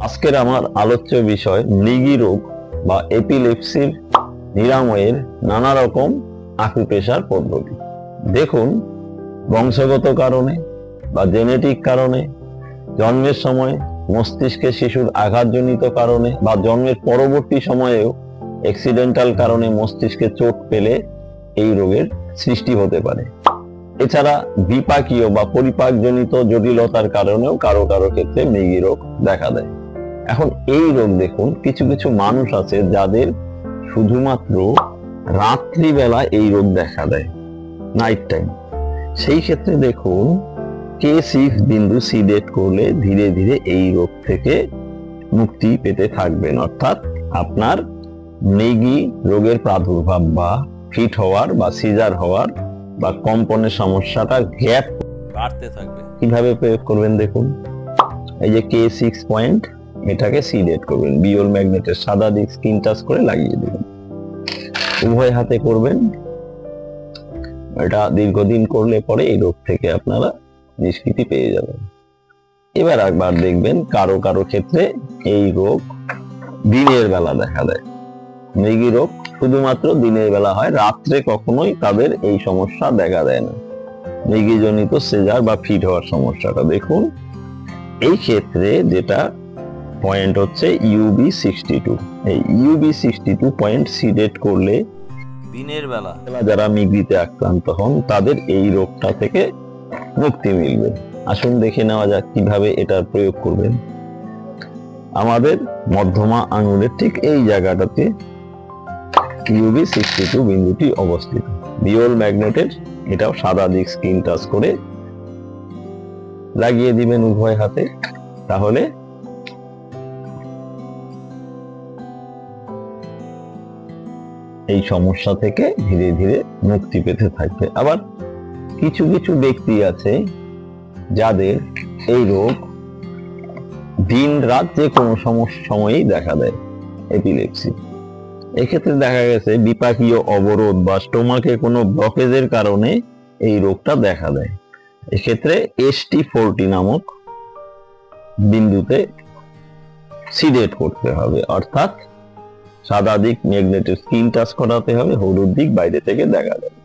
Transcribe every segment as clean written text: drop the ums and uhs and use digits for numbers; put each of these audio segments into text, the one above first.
আজকের আমার আলোচ্য বিষয় মৃগী রোগ বা এপিলেপসির নিরাময়ের নানা রকম আকুপ্রেশার পদ্ধতি। দেখুন, বংশগত কারণে বা জেনেটিক কারণে, জন্মের সময় মস্তিষ্কে শিশুর আঘাতজনিত কারণে বা জন্মের পরবর্তী সময়েও অ্যাক্সিডেন্টাল কারণে মস্তিষ্কে চোট পেলে এই রোগের সৃষ্টি হতে পারে। এছাড়া বিপাকীয় বা পরিপাকজনিত জটিলতার কারণেও কারো কারো ক্ষেত্রে মৃগী রোগ দেখা দেয়। এখন এই রোগ দেখুন, কিছু কিছু মানুষ আছে যাদের শুধুমাত্র রাত্রিবেলা এই রোগ দেখা দেয়, নাইট টাইম। সেই ক্ষেত্রে দেখুন, K6 বিন্দু সিডেট করলে ধীরে ধীরে এই রোগ থেকে মুক্তি পেতে থাকবেন। অর্থাৎ আপনার মৃগী রোগের প্রাদুর্ভাব বা ফিট হওয়ার বা সিজার হওয়ার বা কম্পনের সমস্যাটা গ্যাপ বাড়তে থাকবে। কিভাবে প্রয়োগ করবেন দেখুন, এই যে K6 পয়েন্ট, এটাকে সিডেট করবেন, বিওল ম্যাগনেটের সাদা দিক স্কিন টাচ করে লাগিয়ে দেবেন। উভয় হাতে করবেন। এটা দীর্ঘদিন করলে পরে এই রোগ থেকে আপনারা নিষ্কৃতি পেয়ে যাবেন। এবার একবার দেখবেন কারো কারো ক্ষেত্রে এই রোগ দিনের বেলা দেখা দেয়। মৃগী রোগ শুধুমাত্র দিনের বেলা হয়, রাত্রে কখনোই তাদের এই সমস্যা দেখা দেয় না, মৃগীজনিত সিজার বা ফিট হওয়ার সমস্যাটা। দেখুন, এই ক্ষেত্রে যেটা পয়েন্ট হচ্ছে UB62। এই UB62 পয়েন্ট সিডেট করলে দিনের বেলা যারা মৃগীতে আক্রান্ত হন তাদের এই রোগটা থেকে মুক্তি মিলবে। আসুন দেখে নেওয়া যাক কিভাবে এটার প্রয়োগ করবেন। আমাদের মধ্যমা আঙুলের ঠিক এই জায়গাটাতে UB62 বিন্দুটি অবস্থিত। বিওল ম্যাগনেটের এটাও সাদা দিক স্কিন টাচ করে লাগিয়ে দিবেন উভয় হাতে। তাহলে এই সমস্যা থেকে ধীরে ধীরে মুক্তি পেতে থাকবে। আবার কিছু কিছু ব্যক্তি আছে যাদের এই রোগ দিন রাত যে কোনো সময়েই দেখা দেয়, এপিলেপসি। এক্ষেত্রে দেখা গেছে বিপাকীয় অবরোধ বা স্টোমাকে কোনো ব্লকেজের কারণে এই রোগটা দেখা দেয়। এক্ষেত্রে ST40 নামক বিন্দুতে সিডেট করতে হবে, অর্থাৎ সাদা দিক ম্যাগনেটের স্কিন টাচ করাতে হবে, হলুদ দিক বাইরে থেকে দেখা যাবে।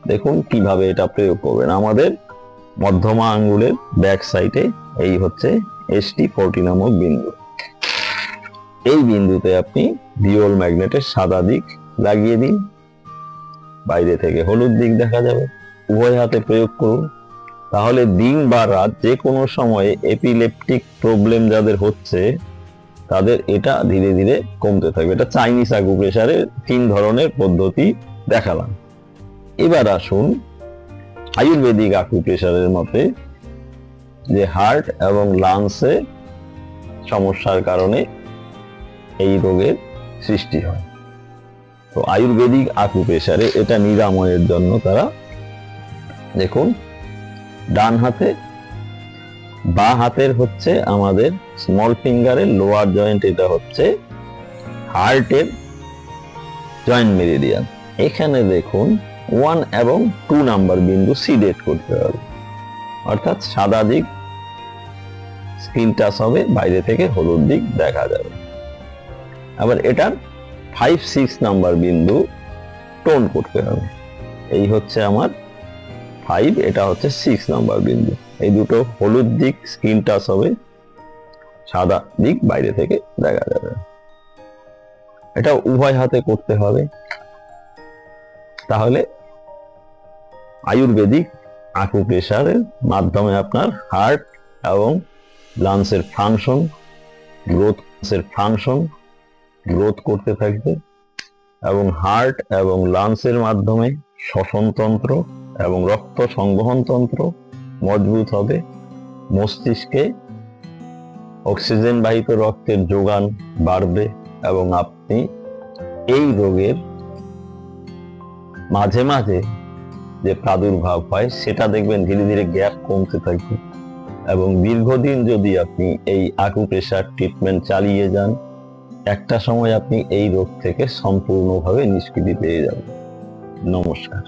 দেখুন কিভাবে এটা প্রয়োগ করবেন। আমাদের মধ্যমা আঙ্গুলের ব্যাক সাইডে এই হচ্ছে ST40 নামক বিন্দু। এই বিন্দুতে আপনি বিওল ম্যাগনেটের সাদা দিক লাগিয়ে দিন, বাইরে থেকে হলুদ দিক দেখা যাবে। উভয় হাতে প্রয়োগ করুন। তাহলে দিন বা রাত যে কোনো সময়ে এপিলেপটিক প্রবলেম যাদের হচ্ছে তাদের এটা ধীরে ধীরে কমতে থাকবে। এটা চাইনিজ আকুপ্রেশারের 3 ধরনের পদ্ধতি দেখালাম। এবার আসুন আয়ুর্বেদিক আকুপ্রেশারের মতে যে হার্ট এবং লাংসে সমস্যার কারণে এই রোগের সৃষ্টি হয়। তো আয়ুর্বেদিক আকুপ্রেশারে এটা নিরাময়ের জন্য তারা দেখুন, ডান হাতে, বাঁ হাতের হচ্ছে আমাদের স্মল ফিঙ্গারের লোয়ার জয়েন্ট, এটা হচ্ছে হার্টের জয়েন্ট মেরিডিয়ান। এখানে দেখুন 1 এবং 2 নাম্বার বিন্দু সিডেট করতে হবে, অর্থাৎ সাদা দিক স্কিন টাচ হবে, বাইরে থেকে হলুদ দিক দেখা যাবে। আবার এটার 5-6 নাম্বার বিন্দু টোন করতে হবে। এই হচ্ছে আমার 5, এটা হচ্ছে 6 নাম্বার বিন্দু। এই দুটো হলুদ দিক স্কিন টাচ হবে, সাদা দিক বাইরে থেকে দেখা যাবে। এটা উভয় হাতে করতে হবে। তাহলে আয়ুর্বেদিক আকুপ্রেশারের মাধ্যমে আপনার হার্ট এবং লাংসের গ্রোথ করতে থাকবে এবং হার্ট এবং লাংসের মাধ্যমে শ্বসনতন্ত্র এবং রক্ত সংবহন তন্ত্র মজবুত হবে। মস্তিষ্কে অক্সিজেন বাহিত রক্তের যোগান বাড়বে এবং আপনি এই রোগের মাঝে মাঝে যে প্রাদুর্ভাব হয় সেটা দেখবেন ধীরে ধীরে গ্যাপ কমতে থাকবে। এবং দীর্ঘদিন যদি আপনি এই আকুপ্রেশার ট্রিটমেন্ট চালিয়ে যান, একটা সময় আপনি এই রোগ থেকে সম্পূর্ণভাবে নিষ্কৃতি পেয়ে যাবেন। নমস্কার।